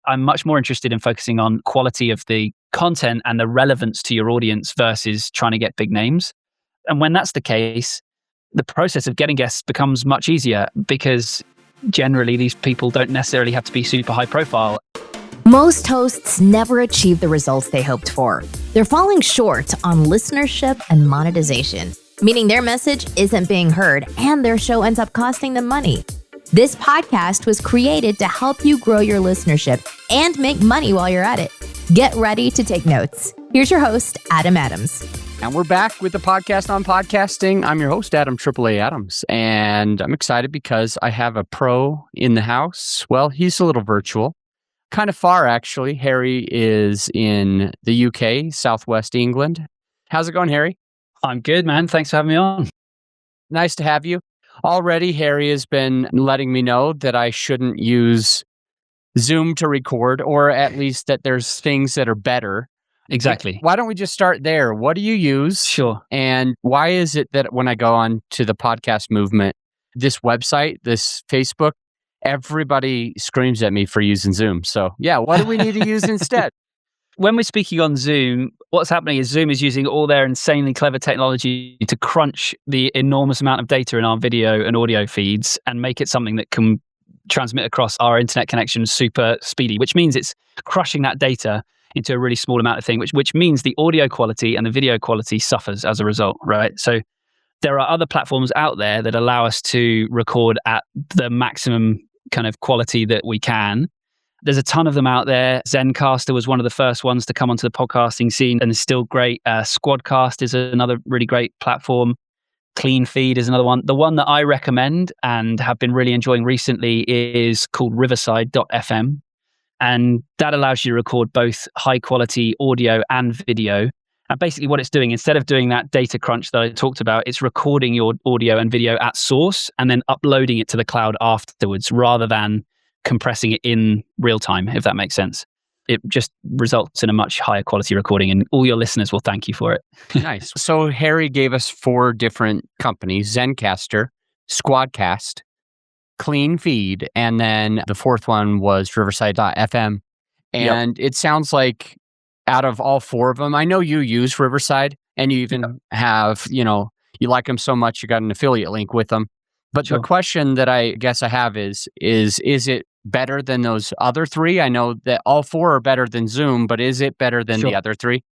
I'm much more interested in focusing on quality of the content and the relevance to your audience versus trying to get big names. And when that's the case, the process of getting guests becomes much easier because generally these people don't necessarily have to be super high profile. Most hosts never achieve the results they hoped for. They're falling short on listenership and monetization, meaning their message isn't being heard and their show ends up costing them money. This podcast was created to help you grow your listenership and make money while you're at it. Get ready to take notes. Here's your host, Adam Adams. And we're back with the podcast on podcasting. I'm your host, Adam AAA Adams, and I'm excited because I have a pro in the house. Well, he's a little virtual, kind of far actually. Harry is in the UK, Southwest England. How's it going, Harry? I'm good, man. Thanks for having me on. Nice to have you. Already, Harry has been letting me know that I shouldn't use Zoom to record, or at least that there's things that are better. Exactly. Why don't we just start there? What do you use? Sure. And why is it that when I go on to the podcast movement, this website, this Facebook, everybody screams at me for using Zoom? So yeah, what do we need to use instead? When we're speaking on Zoom, what's happening is Zoom is using all their insanely clever technology to crunch the enormous amount of data in our video and audio feeds and make it something that can transmit across our internet connection super speedy, which means it's crushing that data into a really small amount of thing, which means the audio quality and the video quality suffers as a result, right? So there are other platforms out there that allow us to record at the maximum kind of quality that we can. There's a ton of them out there. Zencastr was one of the first ones to come onto the podcasting scene and is still great. Squadcast is another really great platform. Clean Feed is another one. The one that I recommend and have been really enjoying recently is called Riverside.fm. And that allows you to record both high quality audio and video. And basically what it's doing, instead of doing that data crunch that I talked about, it's recording your audio and video at source and then uploading it to the cloud afterwards rather than compressing it in real time, if that makes sense. It just results in a much higher quality recording and all your listeners will thank you for it. Nice. So Harry gave us 4 different companies: Zencastr, Squadcast, Clean Feed, and then the 4th one was Riverside.fm. And It sounds like out of all 4 of them, I know you use Riverside and you even have, you like them so much, you got an affiliate link with them. But Sure. The question that I guess I have is it better than those other 3? I know that all 4 are better than Zoom, but is it better than Sure. the other 3?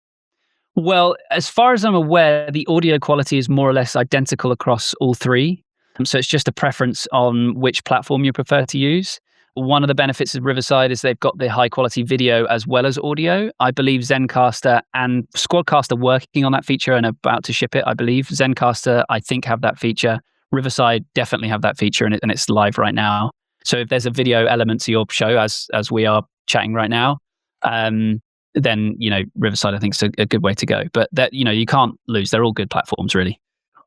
Well, as far as I'm aware, the audio quality is more or less identical across all 3. So it's just a preference on which platform you prefer to use. One of the benefits of Riverside is they've got the high quality video as well as audio. I believe Zencastr and Squadcast are working on that feature and about to ship it, I believe. Zencastr, I think, have that feature. Riverside definitely have that feature and it's live right now. So if there's a video element to your show, as we are chatting right now, then, Riverside, I think, is a good way to go. But that, you can't lose. They're all good platforms, really.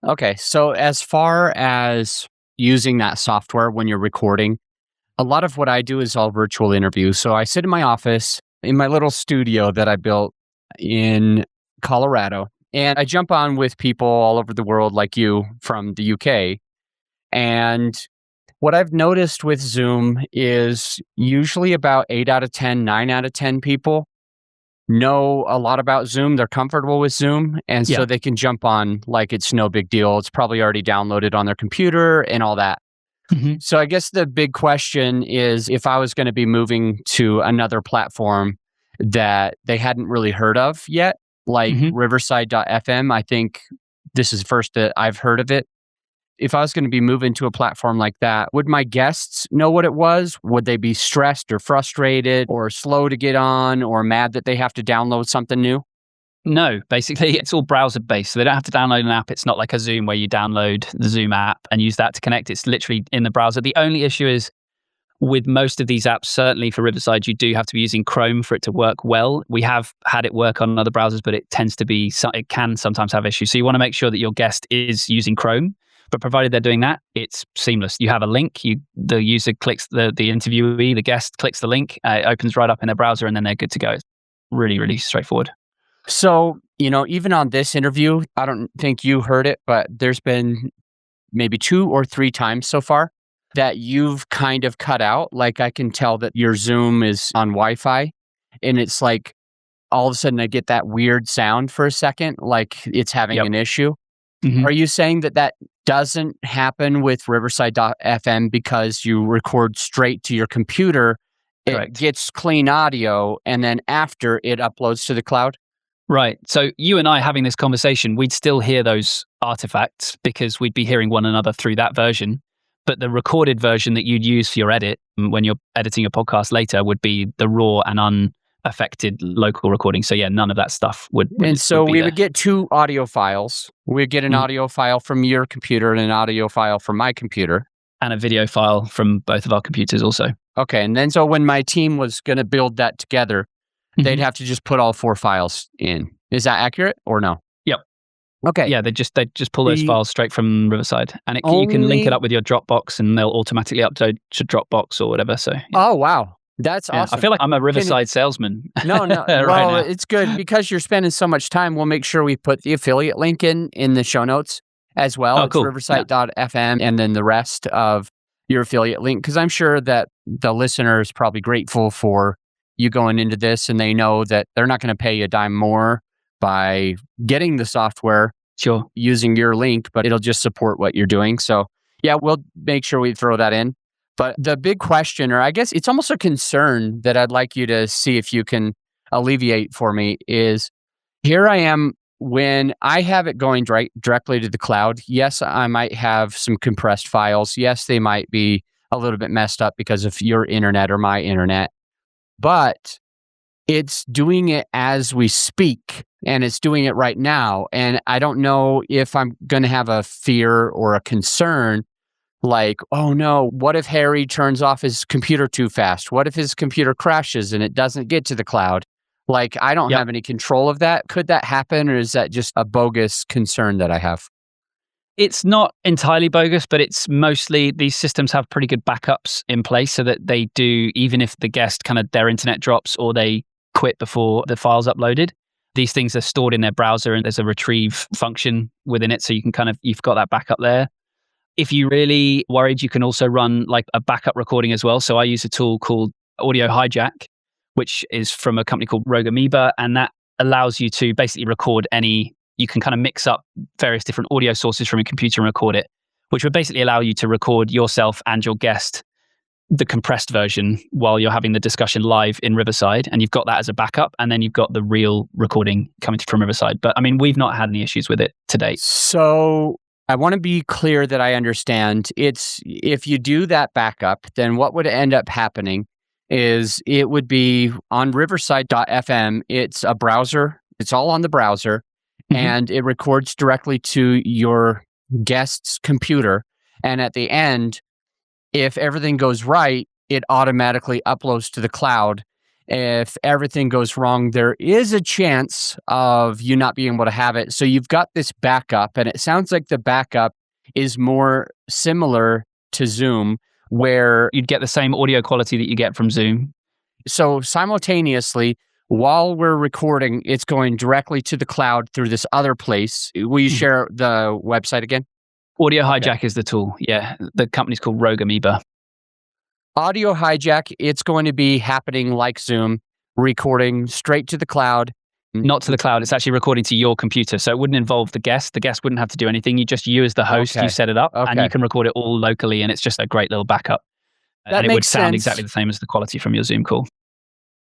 Okay, so as far as using that software when you're recording, a lot of what I do is all virtual interviews. So I sit in my office, in my little studio that I built in Colorado, and I jump on with people all over the world like you from the UK. And what I've noticed with Zoom is usually about 8 out of 10, 9 out of 10 people know a lot about Zoom. They're comfortable with Zoom. And so they can jump on like it's no big deal. It's probably already downloaded on their computer and all that. Mm-hmm. So I guess the big question is, if I was going to be moving to another platform that they hadn't really heard of yet, like Riverside.fm, I think this is the first that I've heard of it. If I was going to be moving to a platform like that, would my guests know what it was? Would they be stressed or frustrated or slow to get on or mad that they have to download something new? No, basically it's all browser based. So they don't have to download an app. It's not like a Zoom where you download the Zoom app and use that to connect. It's literally in the browser. The only issue is with most of these apps, certainly for Riverside, you do have to be using Chrome for it to work well. We have had it work on other browsers, but it can sometimes have issues. So you want to make sure that your guest is using Chrome. But provided they're doing that, it's seamless. You have a link, the user clicks, the interviewee, the guest clicks the link, it opens right up in their browser and then they're good to go. It's really, really straightforward. So, even on this interview, I don't think you heard it, but there's been maybe 2 or 3 times so far that you've kind of cut out. Like I can tell that your Zoom is on Wi-Fi, and it's like all of a sudden I get that weird sound for a second, like it's having Yep. an issue. Mhm. Are you saying that that doesn't happen with Riverside.fm because you record straight to your computer? It Correct. gets clean audio, and then after it uploads to the cloud? Right. So you and I having this conversation, we'd still hear those artifacts because we'd be hearing one another through that version. But the recorded version that you'd use for your edit when you're editing your podcast later would be the raw and unaffected local recording. So yeah, none of that stuff would And so be we there. would get two audio files. We'd get an Mhm. audio file from your computer and an audio file from my computer. And a video file from both of our computers also. Okay. And then so when my team was going to build that together, they'd Mhm. have to just put all 4 files in. Is that accurate or no? Yep. Okay. Yeah, they just pull those The files straight from Riverside, and you can link it only up with your Dropbox, and they'll automatically upload to Dropbox or whatever. So yeah. Oh, wow. That's Yeah, awesome. I feel like I'm a Riverside salesman. No, no. right Well, now. it's good because you're spending so much time. We'll make sure we put the affiliate link in the show notes as well. Oh, It's cool. Yeah. riverside.fm and then the rest of your affiliate link, because I'm sure that the listener is probably grateful for you going into this, and they know that they're not going to pay you a dime more by getting the software Sure. using your link, but it'll just support what you're doing. So yeah, we'll make sure we throw that in. But the big question, or I guess it's almost a concern that I'd like you to see if you can alleviate for me, is here I am when I have it going directly to the cloud. Yes, I might have some compressed files. Yes, they might be a little bit messed up because of your internet or my internet, but it's doing it as we speak, and it's doing it right now. And I don't know if I'm going to have a fear or a concern like, oh no, what if Harry turns off his computer too fast? What if his computer crashes and it doesn't get to the cloud? Like, I don't Yep. have any control of that. Could that happen, or is that just a bogus concern that I have? It's not entirely bogus, but it's mostly these systems have pretty good backups in place so that they do, even if the guest kind of their internet drops or they quit before the file's uploaded, these things are stored in their browser and there's a retrieve function within it. So you can you've got that backup there. If you're really worried, you can also run like a backup recording as well. So I use a tool called HiJack, which is from a company called Rogue Amoeba, and that allows you to basically record you can kind of mix up various different audio sources from your computer and record it, which would basically allow you to record yourself and your guest, the compressed version, while you're having the discussion live in Riverside. And you've got that as a backup, and then you've got the real recording coming from Riverside. But I mean, we've not had any issues with it to date. So I want to be clear that I understand. It's if you do that backup, then what would end up happening is it would be on riverside.fm. It's a browser. It's all on the browser, and it records directly to your guest's computer. And at the end, if everything goes right, it automatically uploads to the cloud. If everything goes wrong, there is a chance of you not being able to have it. So you've got this backup, and it sounds like the backup is more similar to Zoom, where You'd get the same audio quality that you get from Zoom. so simultaneously, while we're recording, it's going directly to the cloud through this other place. Will you share the website again? Audio HiJack is the tool. Yeah. The company's called Rogue Amoeba. Audio HiJack, it's going to be happening like Zoom, recording straight to the cloud. Not to the cloud. It's actually recording to your computer. So it wouldn't involve the guest. The guest wouldn't have to do anything. You as the host, Okay. you set it up and Okay. you can record it all locally, and it's just a great little backup. That And it would makes sound sense. exactly the same as the quality from your Zoom call.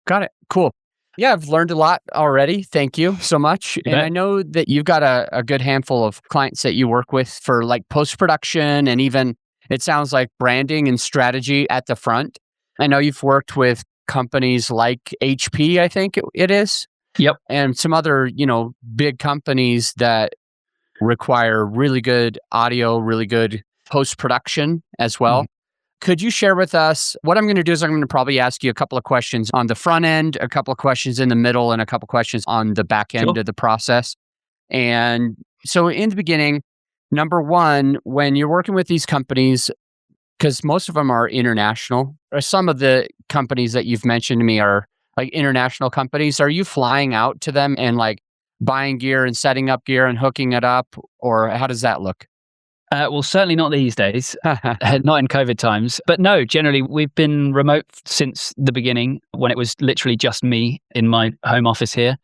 Got it. Cool. Yeah, I've learned a lot already. Thank you so much. And bet. I know that you've got a good handful of clients that you work with for like post-production, and even it sounds like branding and strategy at the front. I know you've worked with companies like HP, I think it is. Yep. And some other, big companies that require really good audio, really good post-production as well. Could you share with us what I'm going to do is I'm going to probably ask you a couple of questions on the front end, a couple of questions in the middle, and a couple of questions on the back end Sure. of the process. And so in the beginning, number one, when you're working with these companies, because most of them are international, or some of the companies that you've mentioned to me are like international companies, are you flying out to them and like buying gear and setting up gear and hooking it up, or how does that look? Well, certainly not these days, not in COVID times. But no, generally, we've been remote since the beginning when it was literally just me in my home office here.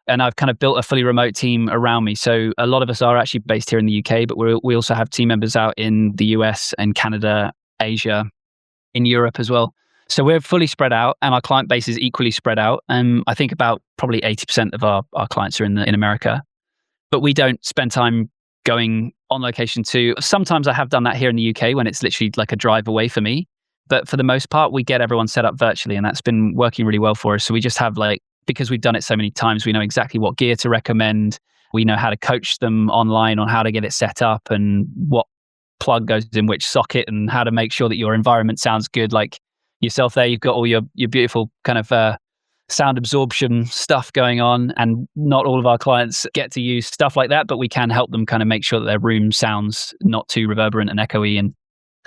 And I've kind of built a fully remote team around me. So a lot of us are actually based here in the UK, but we also have team members out in the US and Canada, Asia, in Europe as well. So we're fully spread out and our client base is equally spread out. I think about probably 80% of our clients are in America, but we don't spend time going on location too. Sometimes I have done that here in the UK when it's literally like a drive away for me. But for the most part, we get everyone set up virtually and that's been working really well for us. So we just have because we've done it so many times, we know exactly what gear to recommend. We know how to coach them online on how to get it set up and what plug goes in which socket and how to make sure that your environment sounds good. Like yourself there, you've got all your beautiful kind of sound absorption stuff going on. And not all of our clients get to use stuff like that, but we can help them kind of make sure that their room sounds not too reverberant and echoey and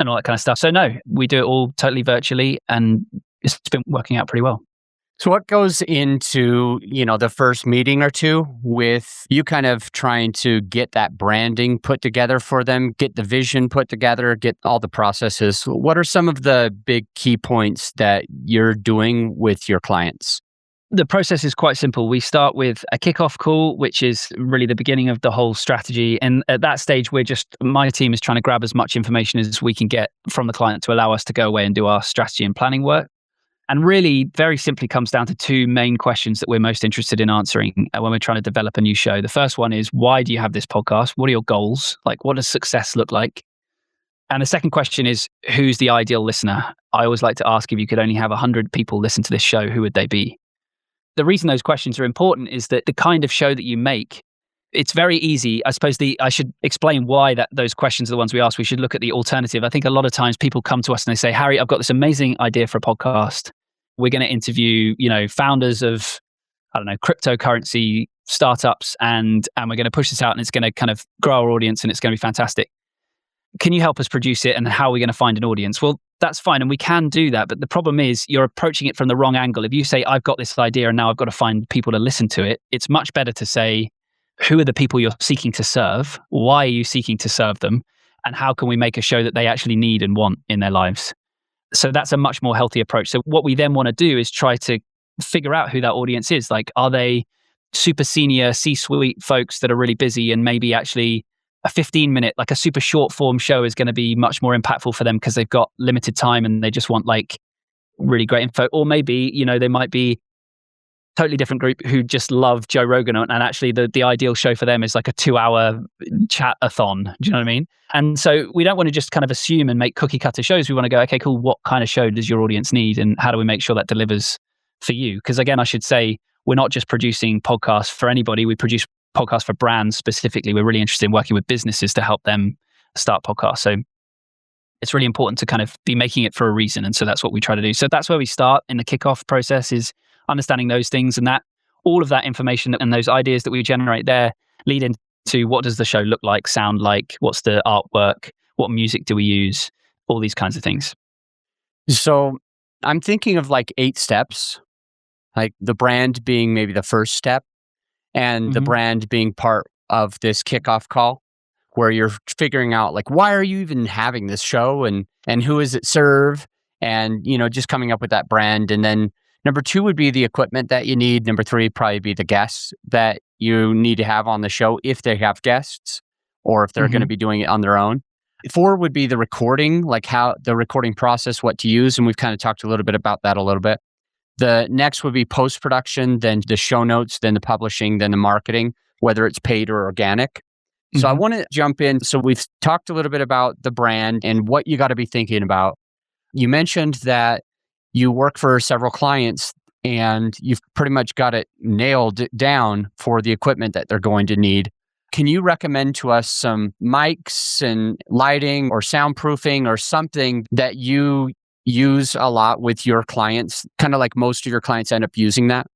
all that kind of stuff. So no, we do it all totally virtually and it's been working out pretty well. So what goes into, the first meeting or two with you kind of trying to get that branding put together for them, get the vision put together, get all the processes? What are some of the big key points that you're doing with your clients? The process is quite simple. We start with a kickoff call, which is really the beginning of the whole strategy. And at that stage, my team is trying to grab as much information as we can get from the client to allow us to go away and do our strategy and planning work. And really, very simply comes down to two main questions that we're most interested in answering when we're trying to develop a new show. The first one is, why do you have this podcast? What are your goals? Like, what does success look like? And the second question is, who's the ideal listener? I always like to ask, if you could only have 100 people listen to this show, who would they be? The reason those questions are important is that the kind of show that you make, it's very easy. I suppose I should explain why those questions are the ones we ask. We should look at the alternative. I think a lot of times people come to us and they say, Harry, I've got this amazing idea for a podcast. We're going to interview, founders of, cryptocurrency startups, and we're going to push this out and it's going to kind of grow our audience and it's going to be fantastic. Can you help us produce it and how are we going to find an audience? Well, that's fine. And we can do that. But the problem is you're approaching it from the wrong angle. If you say, I've got this idea and now I've got to find people to listen to it, it's much better to say, who are the people you're seeking to serve? Why are you seeking to serve them? And how can we make a show that they actually need and want in their lives? So that's a much more healthy approach. So what we then want to do is try to figure out who that audience is. Like, are they super senior C-suite folks that are really busy and maybe actually a 15-minute, like a super short form show is going to be much more impactful for them because they've got limited time and they just want like really great info. Or maybe, they might be totally different group who just love Joe Rogan and actually the ideal show for them is like a 2-hour chat-a-thon. Do you know what I mean? And so we don't want to just kind of assume and make cookie cutter shows. We want to go, okay, cool. What kind of show does your audience need? And how do we make sure that delivers for you? Because again, I should say, we're not just producing podcasts for anybody. We produce podcasts for brands specifically. We're really interested in working with businesses to help them start podcasts. So it's really important to kind of be making it for a reason. And so that's what we try to do. So that's where we start in the kickoff process, is understanding those things, and that all of that information and those ideas that we generate there lead into what does the show look like, sound like, what's the artwork, what music do we use, all these kinds of things. So I'm thinking of like 8 steps, like the brand being maybe the first step and the brand being part of this kickoff call where you're figuring out like, why are you even having this show and who does it serve? And, just coming up with that brand. And then number 2 would be the equipment that you need. Number 3 would probably be the guests that you need to have on the show if they have guests or if they're going to be doing it on their own. 4 would be the recording, like how the recording process, what to use. And we've kind of talked a little bit about that a little bit. The next would be post-production, then the show notes, then the publishing, then the marketing, whether it's paid or organic. So I want to jump in. So we've talked a little bit about the brand and what you got to be thinking about. You mentioned that you work for several clients and you've pretty much got it nailed down for the equipment that they're going to need. Can you recommend to us some mics and lighting or soundproofing or something that you use a lot with your clients, kind of like most of your clients end up using that?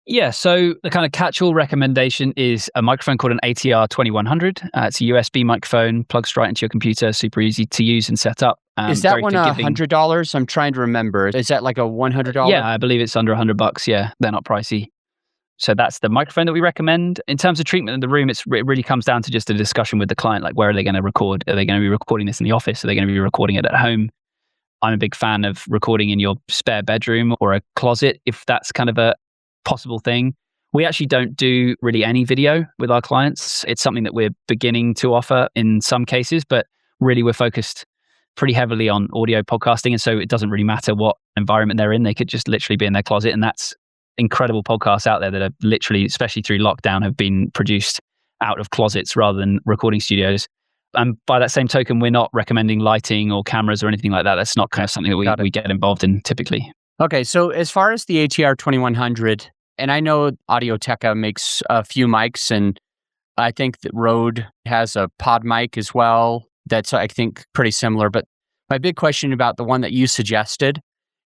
Yeah, so the kind of catch-all recommendation is a microphone called an ATR 2100. It's a USB microphone, plugs straight into your computer, super easy to use and set up. Is that one $100? I'm trying to remember. Is that like a $100? Yeah, I believe it's under $100. Yeah, they're not pricey. So that's the microphone that we recommend. In terms of treatment in the room, it really comes down to just a discussion with the client, like where are they going to record? Are they going to be recording this in the office? Are they going to be recording it at home? I'm a big fan of recording in your spare bedroom or a closet, if that's kind of a possible thing. We actually don't do really any video with our clients. It's something that we're beginning to offer in some cases, but really we're focused pretty heavily on audio podcasting. And so it doesn't really matter what environment they're in. They could just literally be in their closet. And that's incredible podcasts out there that are literally, especially through lockdown, have been produced out of closets rather than recording studios. And by that same token, we're not recommending lighting or cameras or anything like that. That's not kind of something that we get involved in typically. Okay, so as far as the ATR 2100, and I know Audio-Technica makes a few mics, and I think that Rode has a pod mic as well. That's, I think, pretty similar. But my big question about the one that you suggested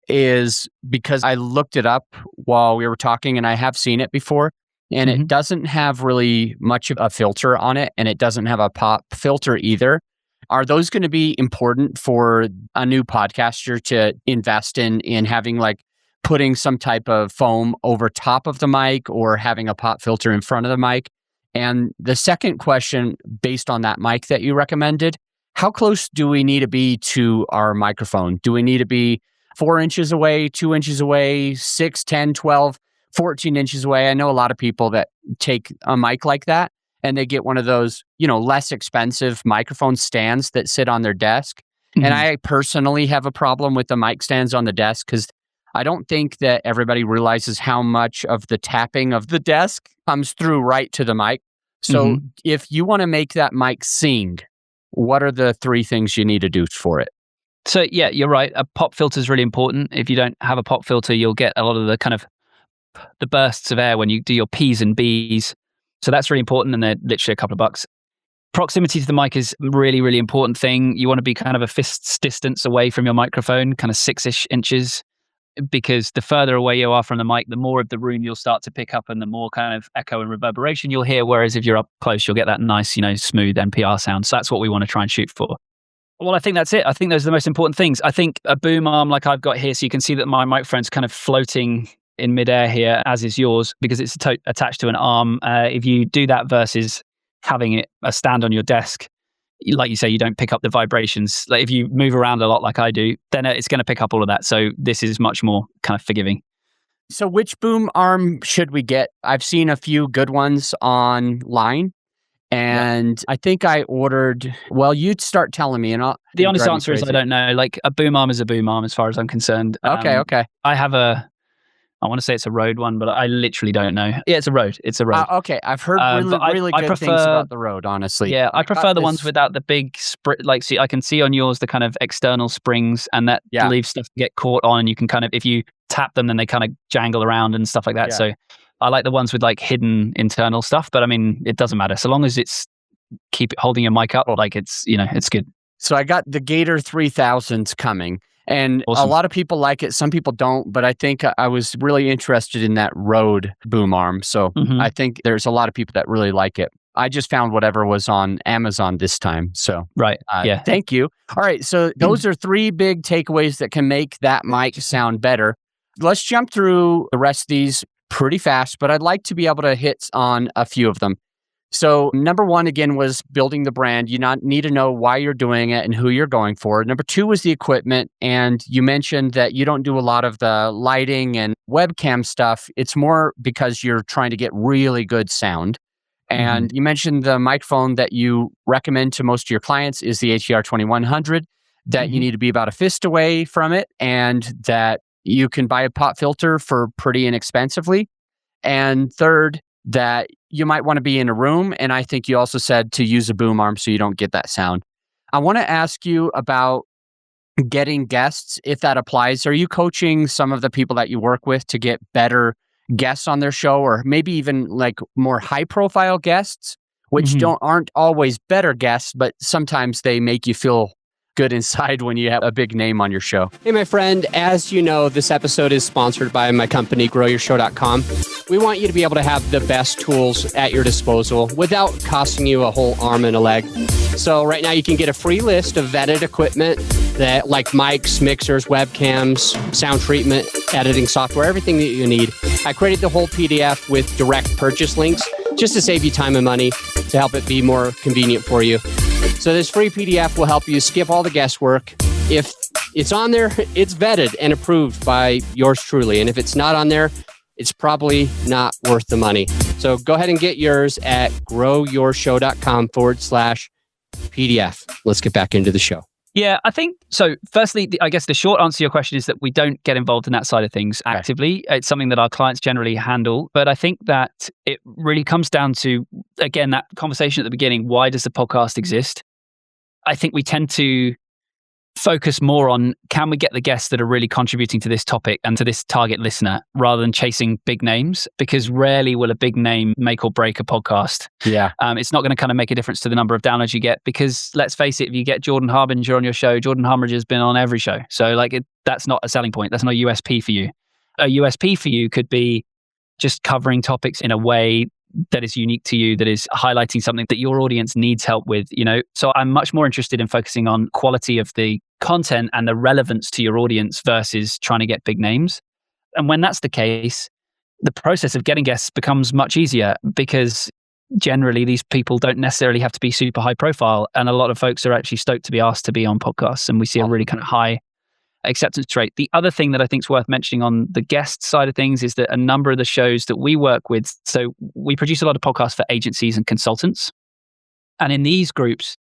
is because I looked it up while we were talking, and I have seen it before, and it doesn't have really much of a filter on it, and it doesn't have a pop filter either. Are those going to be important for a new podcaster to invest in having, like, putting some type of foam over top of the mic or having a pop filter in front of the mic? And the second question, based on that mic that you recommended, how close do we need to be to our microphone? Do we need to be 4 inches away, 2 inches away, 6, 10, 12, 14 inches away? I know a lot of people that take a mic like that and they get one of those, less expensive microphone stands that sit on their desk. And I personally have a problem with the mic stands on the desk because I don't think that everybody realizes how much of the tapping of the desk comes through right to the mic. So if you want to make that mic sing, what are the 3 things you need to do for it? So yeah, you're right. A pop filter is really important. If you don't have a pop filter, you'll get a lot of the kind of the bursts of air when you do your P's and B's. So that's really important, and they're literally a couple of bucks. Proximity to the mic is a really, really important thing. You want to be kind of a fist's distance away from your microphone, kind of 6-ish inches, because the further away you are from the mic, the more of the room you'll start to pick up and the more kind of echo and reverberation you'll hear. Whereas if you're up close, you'll get that nice, smooth NPR sound. So that's what we want to try and shoot for. Well, I think that's it. I think those are the most important things. I think a boom arm like I've got here, so you can see that my microphone's kind of floating in midair here, as is yours, because it's attached to an arm. If you do that versus having a stand on your desk, like you say, you don't pick up the vibrations. Like if you move around a lot like I do, then it's going to pick up all of that. So this is much more kind of forgiving. So which boom arm should we get? I've seen a few good ones online. And I think I ordered, you'd start telling me. And the honest answer is I don't know. Like a boom arm is a boom arm as far as I'm concerned. Okay. I have I want to say it's a Rode one, but I literally don't know. Yeah, it's a Rode. Okay. I've heard really good things about the Rode, honestly. Yeah, I prefer the ones without the big see, I can see on yours the kind of external springs, and that leaves stuff to get caught on, and you can kind of, if you tap them, then they kind of jangle around and stuff like that. Yeah. So I like the ones with like hidden internal stuff, but I mean, it doesn't matter. So long as it's holding your mic up, like it's good. So I got the Gator 3000s coming. And awesome. A lot of people like it. Some people don't, but I think I was really interested in that Rode boom arm. So I think there's a lot of people that really like it. I just found whatever was on Amazon this time. So right. Yeah. Thank you. All right. So those are 3 big takeaways that can make that mic sound better. Let's jump through the rest of these pretty fast, but I'd like to be able to hit on a few of them. So number 1, again, was building the brand. You need to know why you're doing it and who you're going for. Number 2 was the equipment. And you mentioned that you don't do a lot of the lighting and webcam stuff. It's more because you're trying to get really good sound. And you mentioned the microphone that you recommend to most of your clients is the HiJack 2100, that you need to be about a fist away from it, and that you can buy a pop filter for pretty inexpensively. And third, that you might want to be in a room. And I think you also said to use a boom arm so you don't get that sound. I want to ask you about getting guests, if that applies. Are you coaching some of the people that you work with to get better guests on their show, or maybe even like more high profile guests, which aren't always better guests, but sometimes they make you feel good inside when you have a big name on your show? Hey, my friend, as you know, this episode is sponsored by my company, GrowYourShow.com. We want you to be able to have the best tools at your disposal without costing you a whole arm and a leg. So right now you can get a free list of vetted equipment that like mics, mixers, webcams, sound treatment, editing software, everything that you need I created the whole PDF with direct purchase links just to save you time and money, to help it be more convenient for you. So this free PDF will help you skip all the guesswork. If it's on there, it's vetted and approved by yours truly. And if it's not on there, it's probably not worth the money. So go ahead and get yours at growyourshow.com/PDF. Let's get back into the show. Yeah, I think so. Firstly, I guess the short answer to your question is that we don't get involved in that side of things actively. Okay. It's something that our clients generally handle. But I think that it really comes down to, again, that conversation at the beginning. Why does the podcast exist? I think we tend to focus more on, can we get the guests that are really contributing to this topic and to this target listener, rather than chasing big names, because rarely will a big name make or break a podcast. Yeah. It's not going to kind of make a difference to the number of downloads you get, because let's face it, if you get Jordan Harbinger on your show, Jordan Harbinger has been on every show. So that's not a selling point. That's not a USP for you. A USP for you could be just covering topics in a way that is unique to you, that is highlighting something that your audience needs help with, So I'm much more interested in focusing on quality of the content and the relevance to your audience versus trying to get big names. And when that's the case, the process of getting guests becomes much easier, because generally these people don't necessarily have to be super high profile. And a lot of folks are actually stoked to be asked to be on podcasts. And we see a really kind of high acceptance rate. The other thing that I think is worth mentioning on the guest side of things is that a number of the shows that we work with, so we produce a lot of podcasts for agencies and consultants. And in these groups,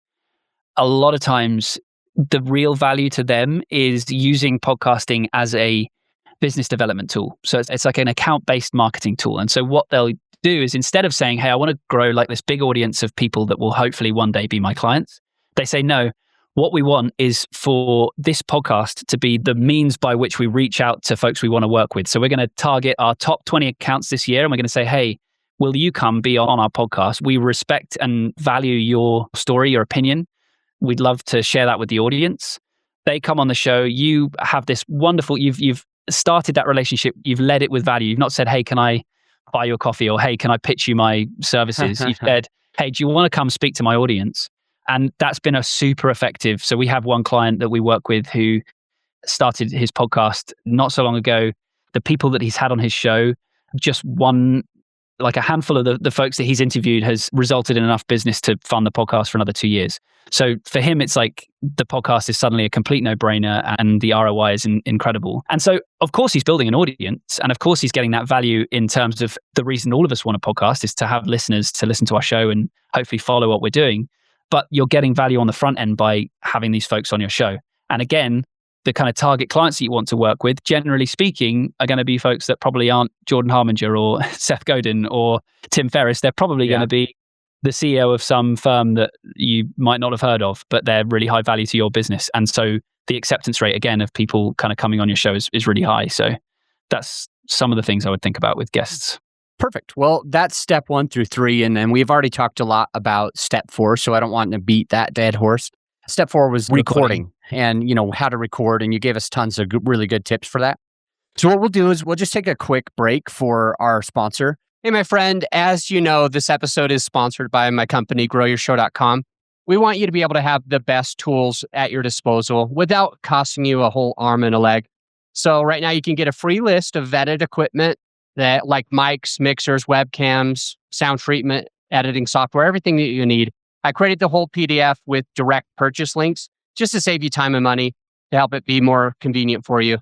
a lot of times the real value to them is using podcasting as a business development tool. So it's like an account-based marketing tool. And so what they'll do is, instead of saying, hey, I want to grow like this big audience of people that will hopefully one day be my clients, they say, no, what we want is for this podcast to be the means by which we reach out to folks we want to work with. So we're going to target our top 20 accounts this year, and we're going to say, hey, will you come be on our podcast? We respect and value your story, your opinion. We'd love to share that with the audience. They come on the show. You have this wonderful, you've started that relationship. You've led it with value. You've not said, hey, can I buy you a coffee? Or, hey, can I pitch you my services? You've said, hey, do you want to come speak to my audience? And that's been a super effective. So we have one client that we work with who started his podcast not so long ago. The people that he's had on his show, just one, like a handful of the folks that he's interviewed has resulted in enough business to fund the podcast for another 2 years. So for him, it's like the podcast is suddenly a complete no-brainer, and the ROI is incredible. And so, of course, he's building an audience, and of course, he's getting that value in terms of the reason all of us want a podcast is to have listeners to listen to our show and hopefully follow what we're doing. But you're getting value on the front end by having these folks on your show. And again, the kind of target clients that you want to work with, generally speaking, are going to be folks that probably aren't Jordan Harbinger or Seth Godin or Tim Ferriss. They're probably going to be the CEO of some firm that you might not have heard of, but they're really high value to your business. And so the acceptance rate, again, of people kind of coming on your show is really high. So that's some of the things I would think about with guests. Perfect. Well, that's step 1 through 3. And we've already talked a lot about step 4, so I don't want to beat that dead horse. Step 4 was recording and, how to record. And you gave us tons of really good tips for that. So what we'll do is we'll just take a quick break for our sponsor. Hey, my friend, as you know, this episode is sponsored by my company, growyourshow.com. We want you to be able to have the best tools at your disposal without costing you a whole arm and a leg. So right now you can get a free list of vetted equipment that like mics, mixers, webcams, sound treatment, editing software, everything that you need. I created the whole PDF with direct purchase links just to save you time and money, to help it be more convenient for you.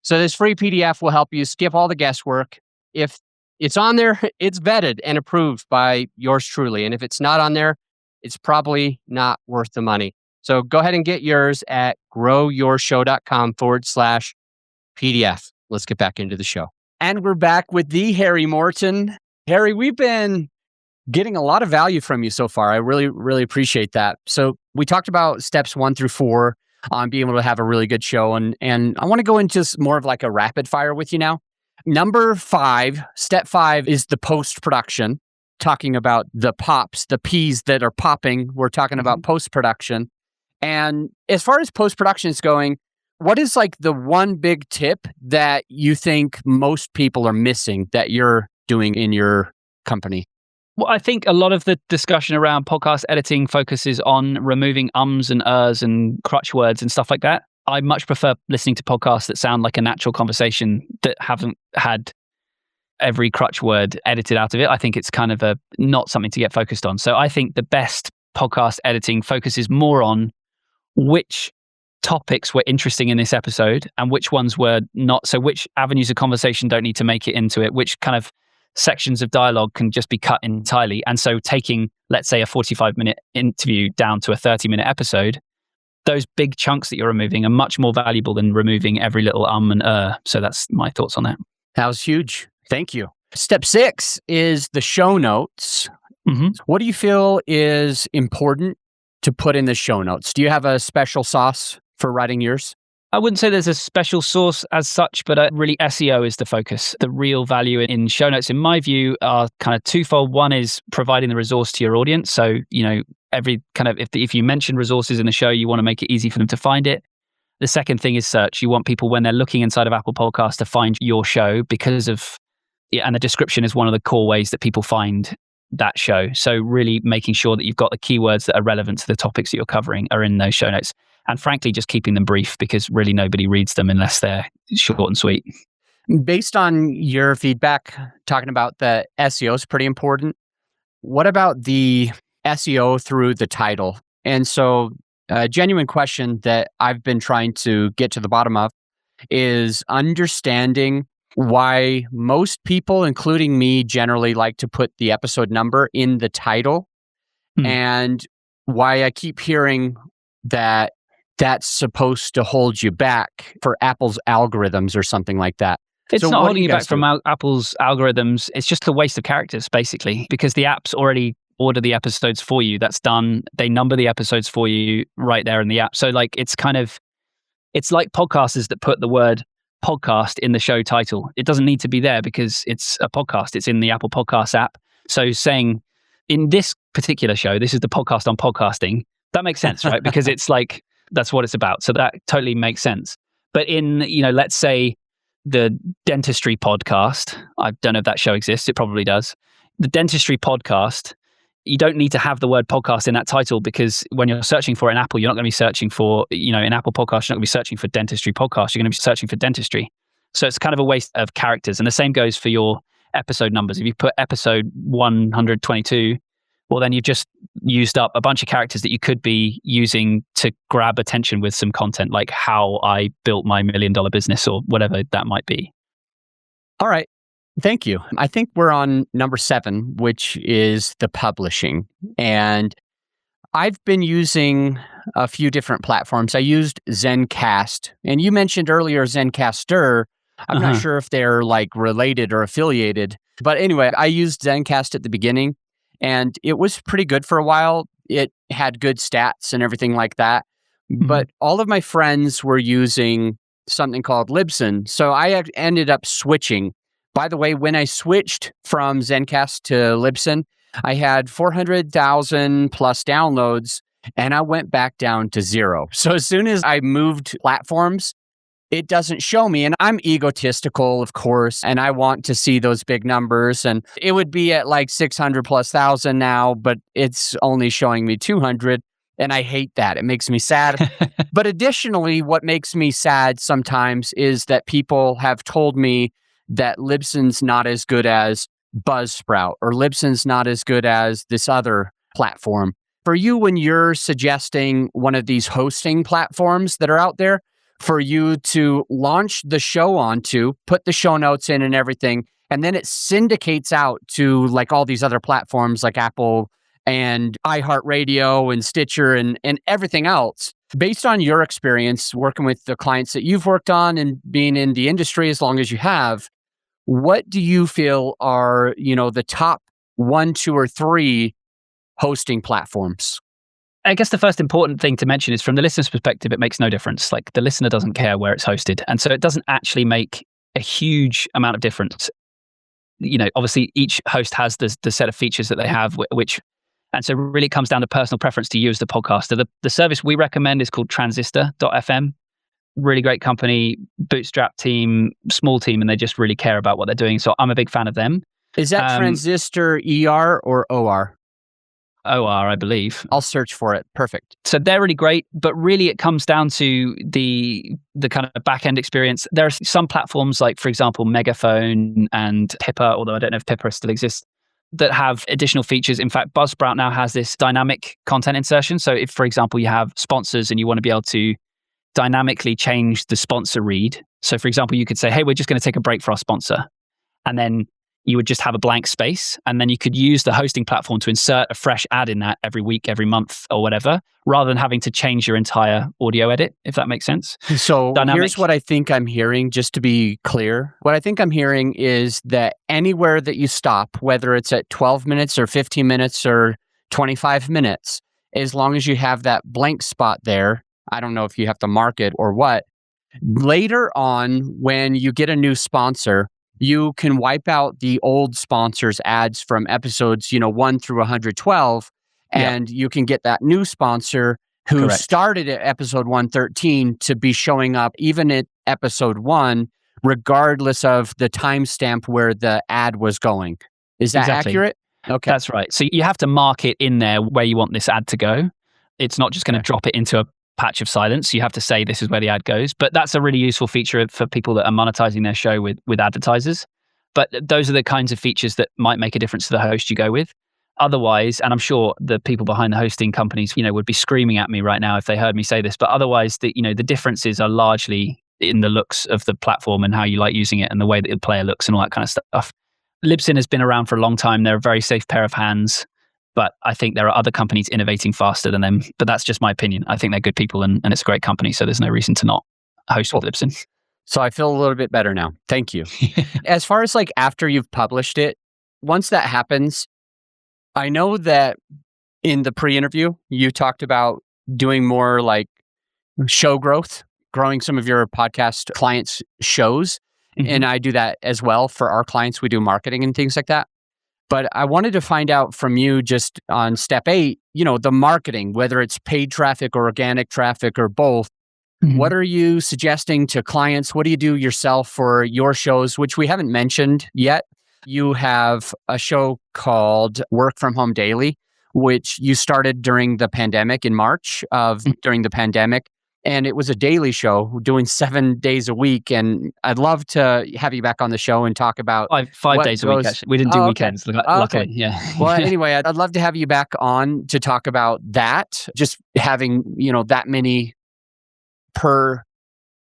So this free PDF will help you skip all the guesswork. If it's on there, it's vetted and approved by yours truly. And if it's not on there, it's probably not worth the money. So go ahead and get yours at growyourshow.com/PDF. Let's get back into the show. And we're back with the Harry Morton. Harry, we've been getting a lot of value from you so far. I really, really appreciate that. So we talked about steps 1 through 4 on being able to have a really good show. And I want to go into more of like a rapid fire with you now. Number 5, step 5 is the post-production, talking about the pops, the peas that are popping. We're talking about post-production. And as far as post-production is going, what is like the one big tip that you think most people are missing that you're doing in your company? Well, I think a lot of the discussion around podcast editing focuses on removing ums and ers and crutch words and stuff like that. I much prefer listening to podcasts that sound like a natural conversation, that haven't had every crutch word edited out of it. I think it's kind of not something to get focused on. So I think the best podcast editing focuses more on which topics were interesting in this episode and which ones were not. So which avenues of conversation don't need to make it into it, which kind of sections of dialogue can just be cut entirely. And so taking, let's say, a 45-minute interview down to a 30-minute episode, those big chunks that you're removing are much more valuable than removing every little and So that's my thoughts on that. That was huge. Thank you. Step 6 is the show notes. Mm-hmm. What do you feel is important to put in the show notes? Do you have a special sauce for writing yours? I wouldn't say there's a special source as such, but really SEO is the focus. The real value in show notes, in my view, are kind of twofold. One is providing the resource to your audience. So, every kind of, if you mention resources in the show, you want to make it easy for them to find it. The second thing is search. You want people, when they're looking inside of Apple Podcasts, to find your show because of, and the description is one of the core ways that people find that show. So really making sure that you've got the keywords that are relevant to the topics that you're covering are in those show notes. And frankly, just keeping them brief because really nobody reads them unless they're short and sweet. Based on your feedback, talking about the SEO is pretty important. What about the SEO through the title? And so a genuine question that I've been trying to get to the bottom of is understanding why most people, including me, generally like to put the episode number in the title, and why I keep hearing that that's supposed to hold you back for Apple's algorithms or something like that. It's So not what do holding you you back guys from do? Apple's algorithms. It's just a waste of characters, basically, because the apps already order the episodes for you. That's done. They number the episodes for you right there in the app. So it's like podcasters that put the word podcast in the show title. It doesn't need to be there because it's a podcast. It's in the Apple Podcasts app. So saying in this particular show, this is the podcast on podcasting, that makes sense, right? Because it's like, that's what it's about. So that totally makes sense. But in, let's say the dentistry podcast, I don't know if that show exists. It probably does. The dentistry podcast, you don't need to have the word podcast in that title because when you're searching for it in Apple, you're not going to be searching for, in Apple Podcasts, you're not going to be searching for dentistry podcast. You're going to be searching for dentistry. So it's kind of a waste of characters. And the same goes for your episode numbers. If you put episode 122, well, then you've just used up a bunch of characters that you could be using to grab attention with some content like how I built my $1 million business or whatever that might be. All right. Thank you. I think we're on number 7, which is the publishing. And I've been using a few different platforms. I used Zencast, and you mentioned earlier Zencaster. I'm not sure if they're like related or affiliated, but anyway, I used Zencast at the beginning and it was pretty good for a while. It had good stats and everything like that. But all of my friends were using something called Libsyn. So I ended up switching. By the way, when I switched from Zencast to Libsyn, I had 400,000 plus downloads and I went back down to 0. So as soon as I moved platforms, it doesn't show me. And I'm egotistical, of course, and I want to see those big numbers. And it would be at like 600 plus thousand now, but it's only showing me 200. And I hate that. It makes me sad. But additionally, what makes me sad sometimes is that people have told me that Libsyn's not as good as Buzzsprout or Libsyn's not as good as this other platform. For you, when you're suggesting one of these hosting platforms that are out there, for you to launch the show onto, put the show notes in and everything, and then it syndicates out to like all these other platforms like Apple and iHeartRadio and Stitcher and everything else. Based on your experience working with the clients that you've worked on and being in the industry as long as you have, what do you feel are, the top 1, 2, or 3 hosting platforms? I guess the first important thing to mention is from the listener's perspective, it makes no difference. Like the listener doesn't care where it's hosted. And so it doesn't actually make a huge amount of difference. Obviously each host has the set of features that they have, and so really it comes down to personal preference to you as the podcaster. The service we recommend is called transistor.fm. Really great company, bootstrap team, small team, and they just really care about what they're doing. So I'm a big fan of them. Is that Transistor ER or OR? OR, I believe. I'll search for it. Perfect. So they're really great, but really it comes down to the kind of back end experience. There are some platforms like, for example, Megaphone and Pippa, although I don't know if Pippa still exists, that have additional features. In fact, Buzzsprout now has this dynamic content insertion. So if, for example, you have sponsors and you want to be able to dynamically change the sponsor read. So for example, you could say, hey, we're just going to take a break for our sponsor. And then you would just have a blank space, and then you could use the hosting platform to insert a fresh ad in that every week, every month, or whatever, rather than having to change your entire audio edit, if that makes sense. So here's what I think I'm hearing, just to be clear. What I think I'm hearing is that anywhere that you stop, whether it's at 12 minutes or 15 minutes or 25 minutes, as long as you have that blank spot there, I don't know if you have to mark it or what, later on when you get a new sponsor, you can wipe out the old sponsors' ads from episodes, 1 through 112, and you can get that new sponsor who started at episode 113 to be showing up even at episode 1, regardless of the timestamp where the ad was going. Is that accurate? Okay. That's right. So you have to mark it in there where you want this ad to go. It's not just going to drop it into a patch of silence. You have to say this is where the ad goes. But that's a really useful feature for people that are monetizing their show with advertisers. But those are the kinds of features that might make a difference to the host you go with. Otherwise, and I'm sure the people behind the hosting companies, would be screaming at me right now if they heard me say this, but otherwise, the differences are largely in the looks of the platform and how you like using it and the way that the player looks and all that kind of stuff. Libsyn has been around for a long time. They're a very safe pair of hands. But I think there are other companies innovating faster than them. But that's just my opinion. I think they're good people and it's a great company. So there's no reason to not host with Libsyn. So I feel a little bit better now. Thank you. As far as after you've published it, once that happens, I know that in the pre-interview, you talked about doing more show growth, growing some of your podcast clients' shows. Mm-hmm. And I do that as well for our clients. We do marketing and things like that. But I wanted to find out from you just on step 8, the marketing, whether it's paid traffic or organic traffic or both. Mm-hmm. What are you suggesting to clients? What do you do yourself for your shows, which we haven't mentioned yet? You have a show called Work From Home Daily, which you started during the pandemic in March during the pandemic. And it was a daily show doing 7 days a week. And I'd love to have you back on the show and talk about 5 days a week, actually. We didn't do weekends, luckily. Yeah. Well, anyway, I'd love to have you back on to talk about that, just having, that many per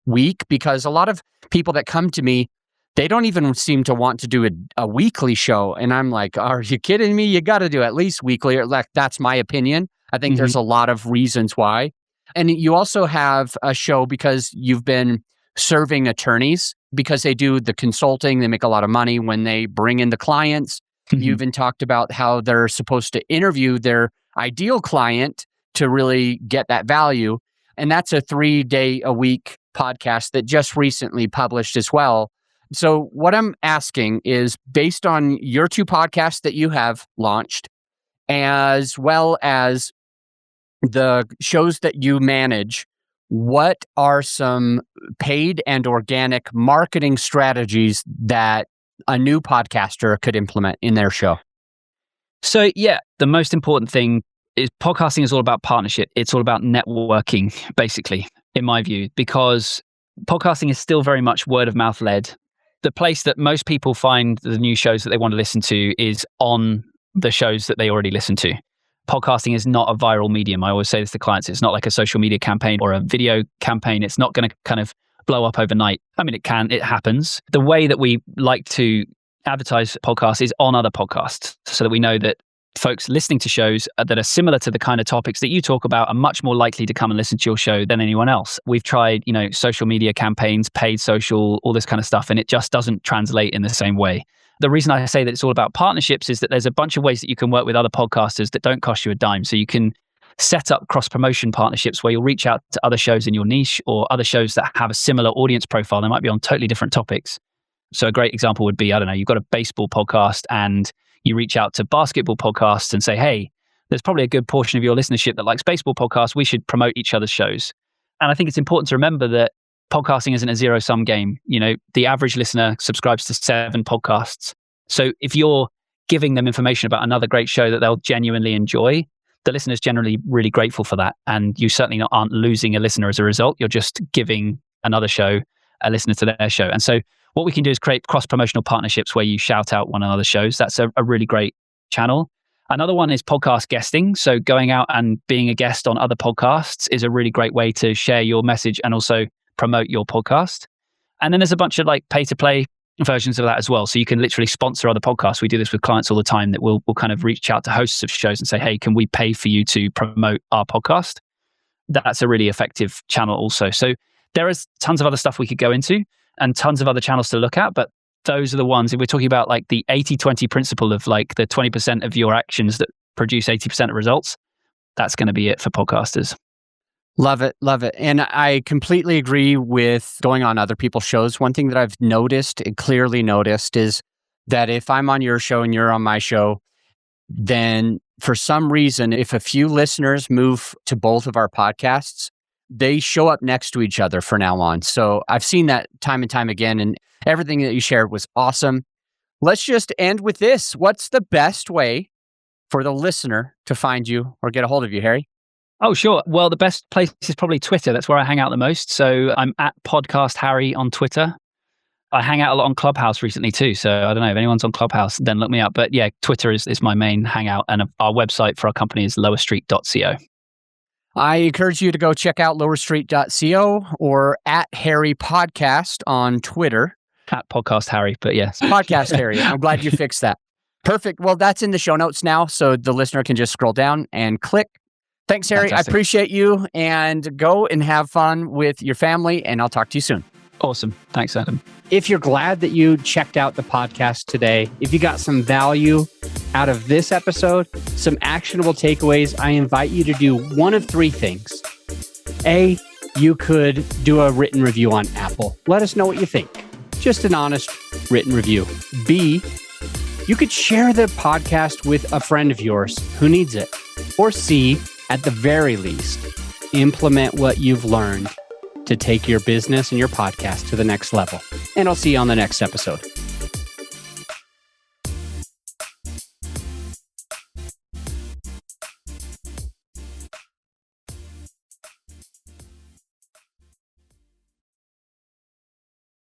week, because a lot of people that come to me, they don't even seem to want to do a weekly show. And I'm like, are you kidding me? You got to do at least weekly, or that's my opinion. I think there's a lot of reasons why. And you also have a show because you've been serving attorneys because they do the consulting. They make a lot of money when they bring in the clients. Mm-hmm. You even talked about how they're supposed to interview their ideal client to really get that value. And that's a 3-day-a-week podcast that just recently published as well. So what I'm asking is, based on your 2 podcasts that you have launched, as well as the shows that you manage, what are some paid and organic marketing strategies that a new podcaster could implement in their show? So the most important thing is podcasting is all about partnership. It's all about networking, basically, in my view, because podcasting is still very much word of mouth led. The place that most people find the new shows that they want to listen to is on the shows that they already listen to. Podcasting is not a viral medium. I always say this to clients. It's not like a social media campaign or a video campaign. It's not going to kind of blow up overnight. I mean, it happens. The way that we like to advertise podcasts is on other podcasts, so that we know that folks listening to shows that are similar to the kind of topics that you talk about are much more likely to come and listen to your show than anyone else. We've tried, social media campaigns, paid social, all this kind of stuff, and it just doesn't translate in the same way. The reason I say that it's all about partnerships is that there's a bunch of ways that you can work with other podcasters that don't cost you a dime. So you can set up cross-promotion partnerships where you'll reach out to other shows in your niche or other shows that have a similar audience profile. They might be on totally different topics. So a great example would be, you've got a baseball podcast and you reach out to basketball podcasts and say, hey, there's probably a good portion of your listenership that likes baseball podcasts. We should promote each other's shows. And I think it's important to remember that podcasting isn't a zero-sum game. The average listener subscribes to 7 podcasts. So if you're giving them information about another great show that they'll genuinely enjoy, the listener's generally really grateful for that. And you certainly aren't losing a listener as a result. You're just giving another show a listener to their show. And so what we can do is create cross-promotional partnerships where you shout out one another's shows. That's a really great channel. Another one is podcast guesting. So going out and being a guest on other podcasts is a really great way to share your message and also promote your podcast. And then there's a bunch of like pay-to-play versions of that as well. So you can literally sponsor other podcasts. We do this with clients all the time that we'll kind of reach out to hosts of shows and say, hey, can we pay for you to promote our podcast? That's a really effective channel also. So there is tons of other stuff we could go into and tons of other channels to look at, but those are the ones. If we're talking about like the 80-20 principle of like the 20% of your actions that produce 80% of results, that's going to be it for podcasters. Love it. Love it. And I completely agree with going on other people's shows. One thing that I've noticed and clearly noticed is that if I'm on your show and you're on my show, then for some reason, if a few listeners move to both of our podcasts, they show up next to each other from now on. So I've seen that time and time again, and everything that you shared was awesome. Let's just end with this. What's the best way for the listener to find you or get a hold of you, Harry? Oh, sure. Well, the best place is probably Twitter. That's where I hang out the most. So I'm at Podcast Harry on Twitter. I hang out a lot on Clubhouse recently too. So I don't know if anyone's on Clubhouse, then look me up. But yeah, Twitter is my main hangout. And our website for our company is lowerstreet.co. I encourage you to go check out lowerstreet.co or at Harry Podcast on Twitter. At Podcast Harry, but yes. Podcast Harry. I'm glad you fixed that. Perfect. Well, that's in the show notes now. So the listener can just scroll down and click. Thanks, Harry. Fantastic. I appreciate you, and go and have fun with your family, and I'll talk to you soon. Awesome. Thanks, Adam. If you're glad that you checked out the podcast today, if you got some value out of this episode, some actionable takeaways, I invite you to do one of three things. A, you could do a written review on Apple. Let us know what you think. Just an honest written review. B, you could share the podcast with a friend of yours who needs it. Or C, at the very least, implement what you've learned to take your business and your podcast to the next level. And I'll see you on the next episode.